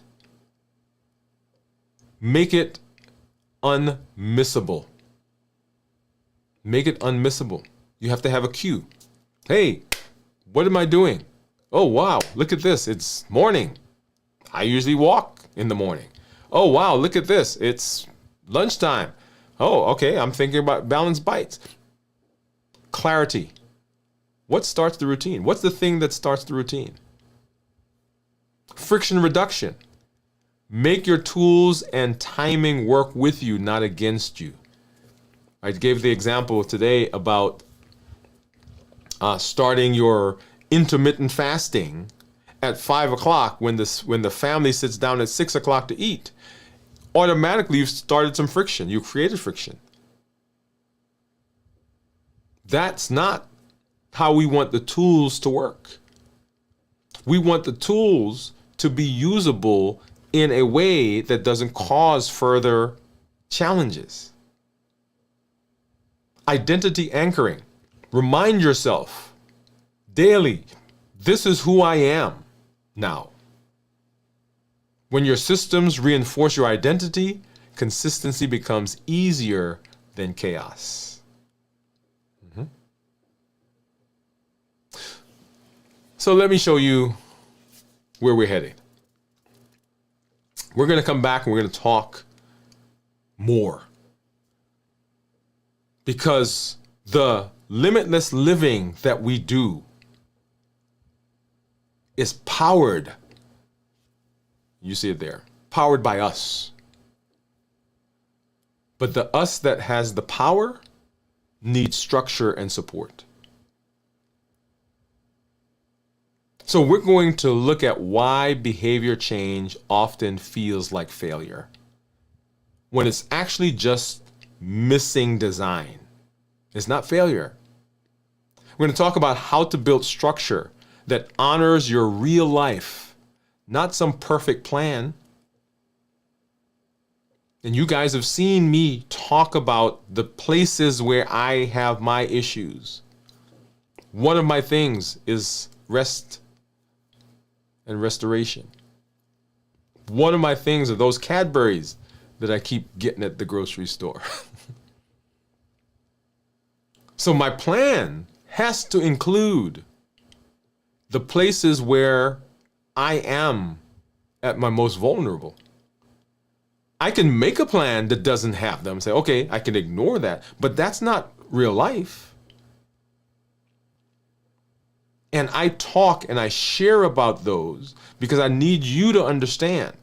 Make it unmissable. Make it unmissable. You have to have a cue. Hey, what am I doing? Oh, wow, look at this. It's morning. I usually walk in the morning. Oh, wow, look at this. It's lunchtime. Oh, okay, I'm thinking about balanced bites. Clarity. What starts the routine? What's the thing that starts the routine? Friction reduction. Make your tools and timing work with you, not against you. I gave the example today about starting your intermittent fasting at 5 o'clock when the family sits down at 6 o'clock to eat. Automatically, you've started some friction. You created friction. That's not how we want the tools to work. We want the tools to be usable in a way that doesn't cause further challenges. Identity anchoring. Remind yourself daily, this is who I am now. When your systems reinforce your identity, consistency becomes easier than chaos. So let me show you where we're heading. We're going to come back and we're going to talk more. Because the limitless living that we do is powered, you see it there, powered by us. But the us that has the power needs structure and support. So we're going to look at why behavior change often feels like failure when it's actually just missing design. It's not failure. We're going to talk about how to build structure that honors your real life, not some perfect plan. And you guys have seen me talk about the places where I have my issues. One of my things is rest and restoration. One of my things are those Cadbury's that I keep getting at the grocery store. So my plan has to include the places where I am at my most vulnerable. I can make a plan that doesn't have them. Say, okay, I can ignore that, but that's not real life. And I talk and I share about those because I need you to understand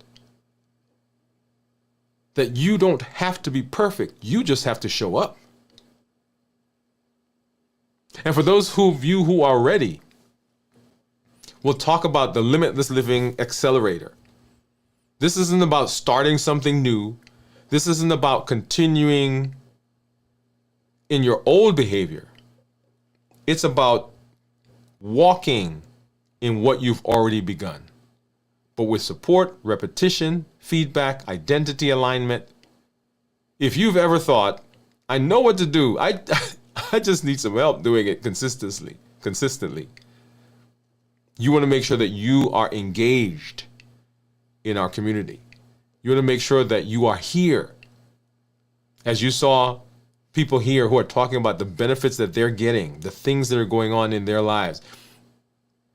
that you don't have to be perfect. You just have to show up. And for those of you who are ready, we'll talk about the Limitless Living Accelerator. This isn't about starting something new. This isn't about continuing in your old behavior. It's about walking in what you've already begun, but with support, repetition, feedback, identity alignment. If you've ever thought, I know what to do, I just need some help doing it consistently. You want to make sure that you are engaged in our community. You want to make sure that you are here. As you saw people here who are talking about the benefits that they're getting, the things that are going on in their lives,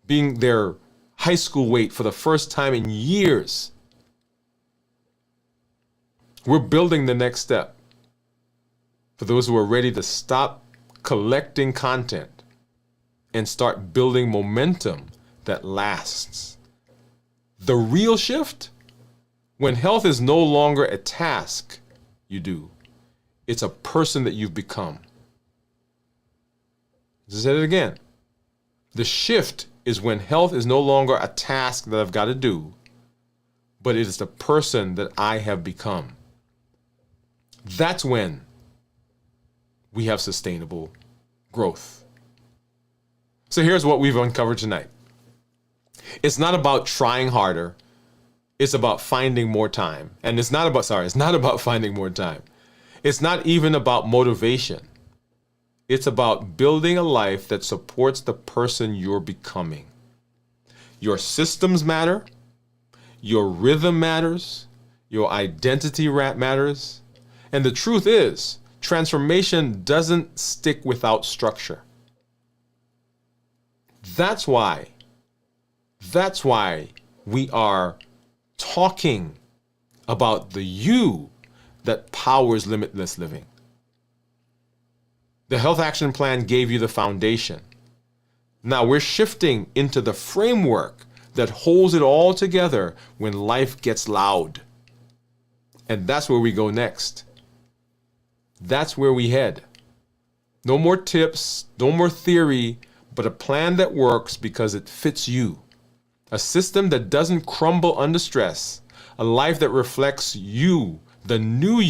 being their high school weight for the first time in years. We're building the next step for those who are ready to stop collecting content and start building momentum that lasts. The real shift, when health is no longer a task you do, it's a person that you've become. Let's say it again. The shift is when health is no longer a task that I've got to do, but it is the person that I have become. That's when we have sustainable growth. So here's what we've uncovered tonight. It's not about trying harder. It's about finding more time. And it's not about finding more time. It's not even about motivation. It's about building a life that supports the person you're becoming. Your systems matter. Your rhythm matters. Your identity matters. And the truth is, transformation doesn't stick without structure. That's why we are talking about the you that powers limitless living. The health action plan gave you the foundation. Now we're shifting into the framework that holds it all together when life gets loud. And that's where we go next. That's where we head. No more tips, no more theory, but a plan that works because it fits you. A system that doesn't crumble under stress. A life that reflects you, the new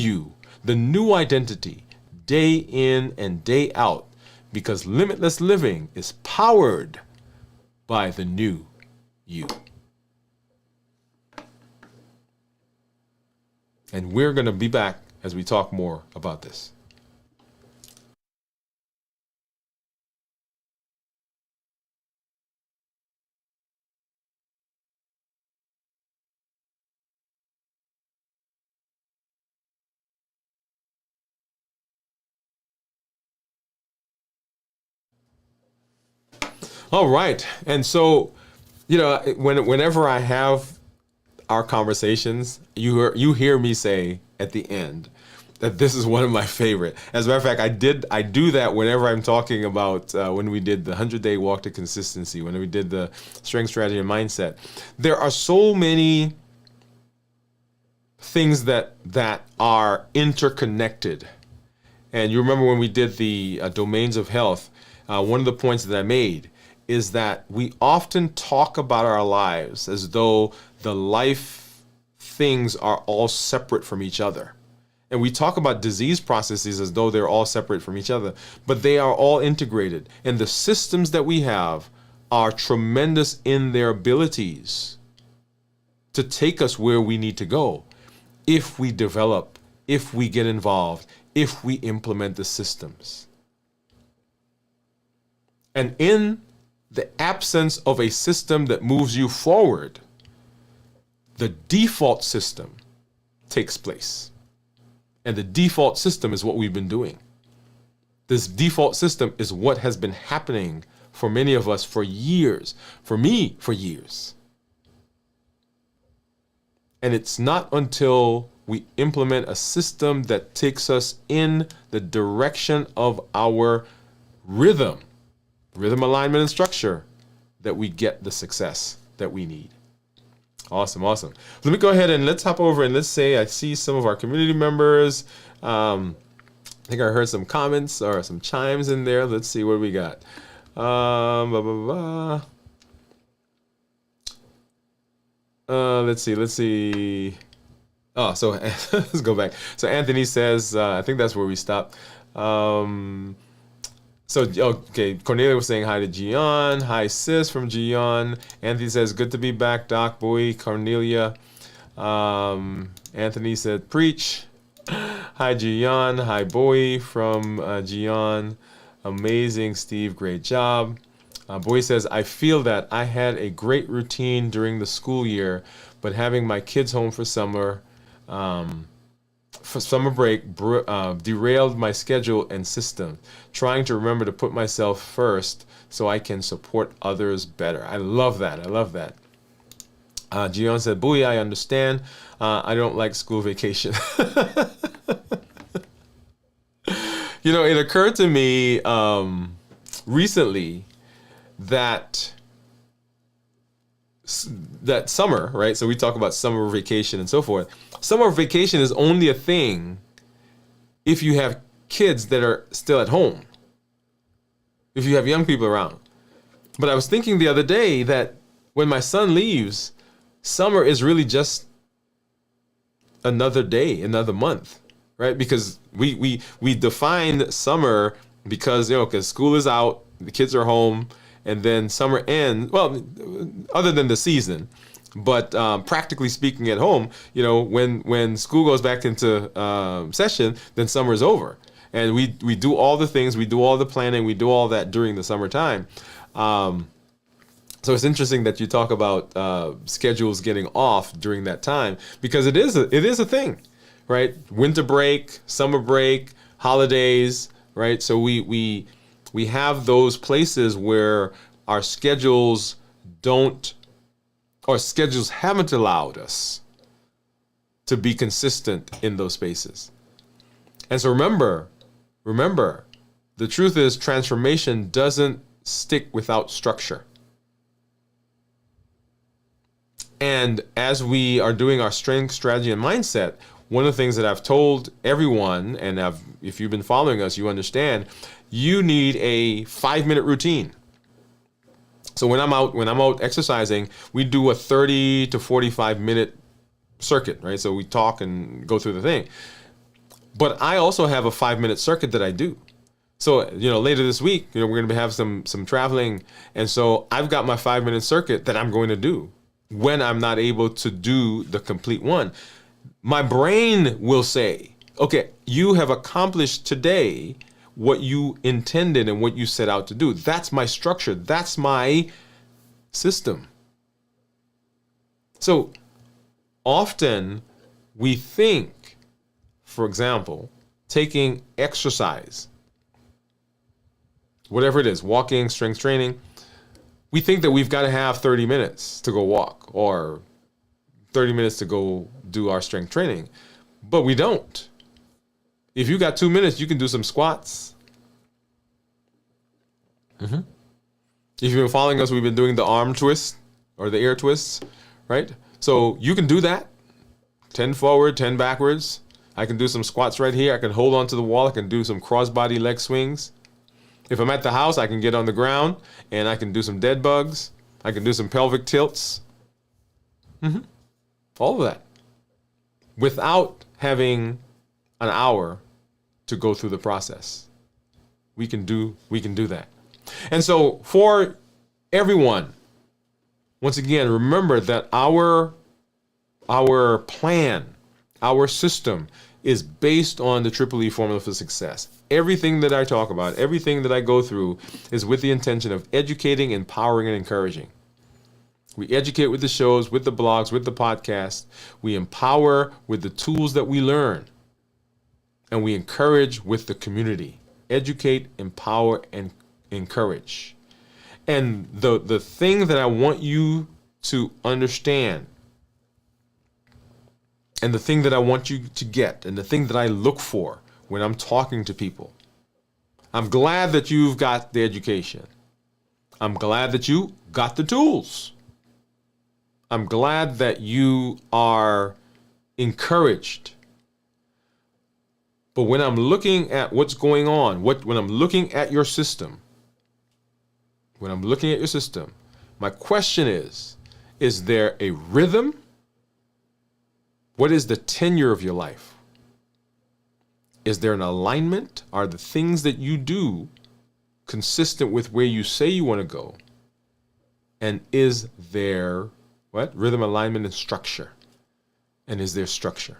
identity, day in and day out, because limitless living is powered by the new you. And we're going to be back as we talk more about this. All right. And so, whenever I have our conversations, you hear me say at the end that this is one of my favorite. As a matter of fact, I do that whenever I'm talking about when we did the 100-day walk to consistency, when we did the strength, strategy, and mindset. There are so many things that are interconnected. And you remember when we did the domains of health, one of the points that I made is that we often talk about our lives as though the life things are all separate from each other. And we talk about disease processes as though they're all separate from each other, but they are all integrated. And the systems that we have are tremendous in their abilities to take us where we need to go if we develop, if we get involved, if we implement the systems. And in the absence of a system that moves you forward, the default system takes place. And the default system is what we've been doing. This default system is what has been happening for many of us for years. For me, for years. And it's not until we implement a system that takes us in the direction of our rhythm, alignment, and structure, that we get the success that we need. Awesome. Let me go ahead and let's hop over and let's say I see some of our community members. I think I heard some comments or some chimes in there. Let's see what we got. Let's see. Oh, so let's go back. So Anthony says, I think that's where we stopped. Cornelia was saying hi to Gian. Hi, sis, from Gian. Anthony says, good to be back, Doc, boy. Cornelia. Anthony said, preach. Hi, Gian. Hi, boy, from Gian. Amazing, Steve. Great job. Boy says, I feel that I had a great routine during the school year, but having my kids home for summer break derailed my schedule and system. Trying to remember to put myself first so I can support others better. I love that. Gion said, "Booey, I understand. I don't like school vacation." It occurred to me recently that summer, right? So we talk about summer vacation and so forth. Summer vacation is only a thing if you have kids that are still at home, if you have young people around. But I was thinking the other day that when my son leaves, summer is really just another day, another month, right? Because we define summer because school is out, the kids are home, and then summer ends. Well, other than the season, but practically speaking, at home, when school goes back into session, then summer is over, and we do all the things, we do all the planning, we do all that during the summertime. So it's interesting that you talk about schedules getting off during that time, because it is a thing, right? Winter break, summer break, holidays, right? So we have those places where our schedules haven't allowed us to be consistent in those spaces. And so remember, the truth is transformation doesn't stick without structure. And as we are doing our strength, strategy, and mindset, one of the things that I've told everyone, and if you've been following us, you understand, you need a 5-minute routine. So when I'm out exercising, we do a 30 to 45 minute circuit, right? So we talk and go through the thing. But I also have a 5-minute circuit that I do. So, later this week, we're going to have some traveling. And so I've got my 5-minute circuit that I'm going to do when I'm not able to do the complete one. My brain will say, okay, you have accomplished today what you intended and what you set out to do. That's my structure. That's my system. So often we think, for example, taking exercise, whatever it is, walking, strength training, we think that we've got to have 30 minutes to go walk or 30 minutes to go do our strength training, but we don't. If you got 2 minutes, you can do some squats. If you've been following us, we've been doing the arm twist or the air twists, right? So you can do that. 10 forward, 10 backwards. I can do some squats right here. I can hold onto the wall. I can do some crossbody leg swings. If I'm at the house, I can get on the ground and I can do some dead bugs. I can do some pelvic tilts. All of that. Without having an hour to go through the process. We can do that. And so for everyone, once again, remember that our plan, our system is based on the Triple E formula for success. Everything that I talk about, everything that I go through is with the intention of educating, empowering, and encouraging. We educate with the shows, with the blogs, with the podcasts. We empower with the tools that we learn. And we encourage with the community. Educate, empower, and encourage. And the thing that I want you to understand, and the thing that I want you to get, and the thing that I look for when I'm talking to people, I'm glad that you've got the education. I'm glad that you got the tools. I'm glad that you are encouraged. But when I'm looking at what's going on, when I'm looking at your system, my question is there a rhythm? What is the tenure of your life? Is there an alignment? Are the things that you do consistent with where you say you want to go? And is there rhythm, alignment, and structure? And is there structure?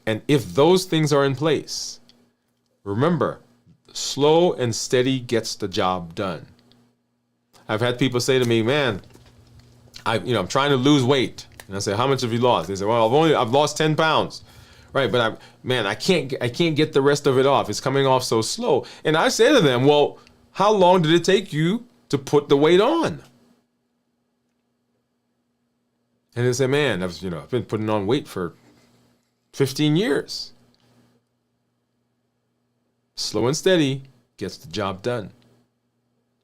And if those things are in place, remember, slow and steady gets the job done. I've had people say to me, man, I'm trying to lose weight. And I say, how much have you lost? They say, well, I've lost 10 pounds. Right, but I can't get the rest of it off. It's coming off so slow. And I say to them, well, how long did it take you to put the weight on? And they say, man, I've been putting on weight for 15 years. Slow and steady gets the job done.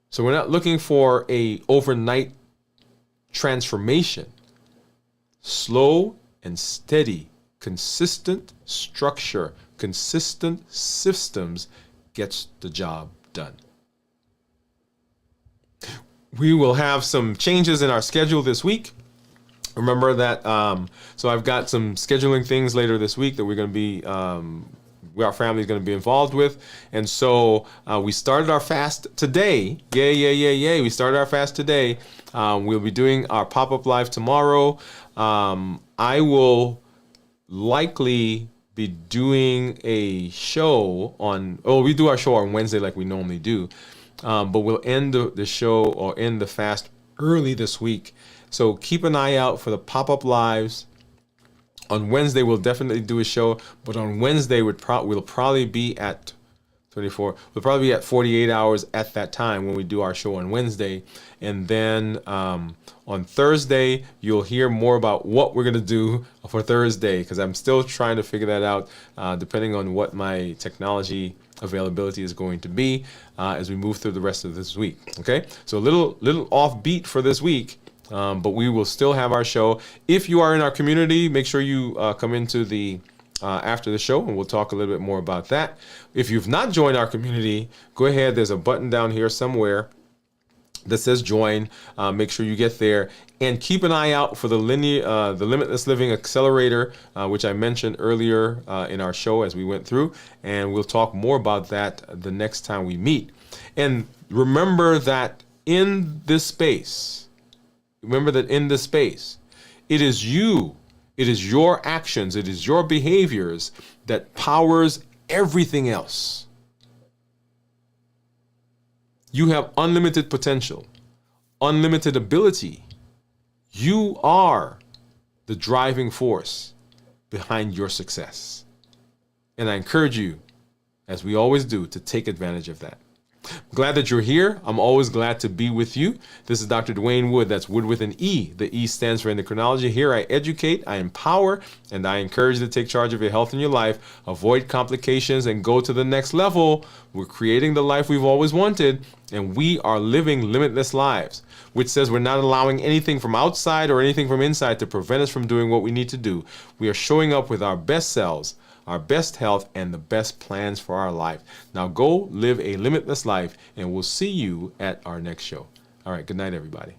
So we're not looking for a overnight transformation. Slow and steady, consistent structure, consistent systems gets the job done. We will have some changes in our schedule this week. Remember that, so I've got some scheduling things later this week that we're going to be, our family is going to be involved with. And so we started our fast today. Yay. We started our fast today. We'll be doing our pop-up live tomorrow. I will likely be doing a show we do our show on Wednesday like we normally do. But we'll end the show or end the fast early this week. So keep an eye out for the pop-up lives. On Wednesday, we'll definitely do a show, but on Wednesday, we'll probably be at 24. We'll probably be at 48 hours at that time when we do our show on Wednesday. And then on Thursday, you'll hear more about what we're going to do for Thursday, because I'm still trying to figure that out depending on what my technology availability is going to be as we move through the rest of this week. Okay, so a little offbeat for this week. But we will still have our show. If you are in our community, make sure you come into the after the show, and we'll talk a little bit more about that. If you've not joined our community, go ahead. There's a button down here somewhere that says join. Make sure you get there, and keep an eye out for the Limitless Living Accelerator, which I mentioned earlier in our show as we went through, and we'll talk more about that the next time we meet. And remember that in this space, it is you, it is your actions, it is your behaviors that powers everything else. You have unlimited potential, unlimited ability. You are the driving force behind your success. And I encourage you, as we always do, to take advantage of that. I'm glad that you're here. I'm always glad to be with you. This is Dr. Dwain Woode. That's Woode with an E. The E stands for endocrinology. Here I educate, I empower, and I encourage you to take charge of your health and your life, avoid complications, and go to the next level. We're creating the life we've always wanted, and we are living limitless lives, which says we're not allowing anything from outside or anything from inside to prevent us from doing what we need to do. We are showing up with our best selves, our best health, and the best plans for our life. Now go live a limitless life, and we'll see you at our next show. All right, good night, everybody.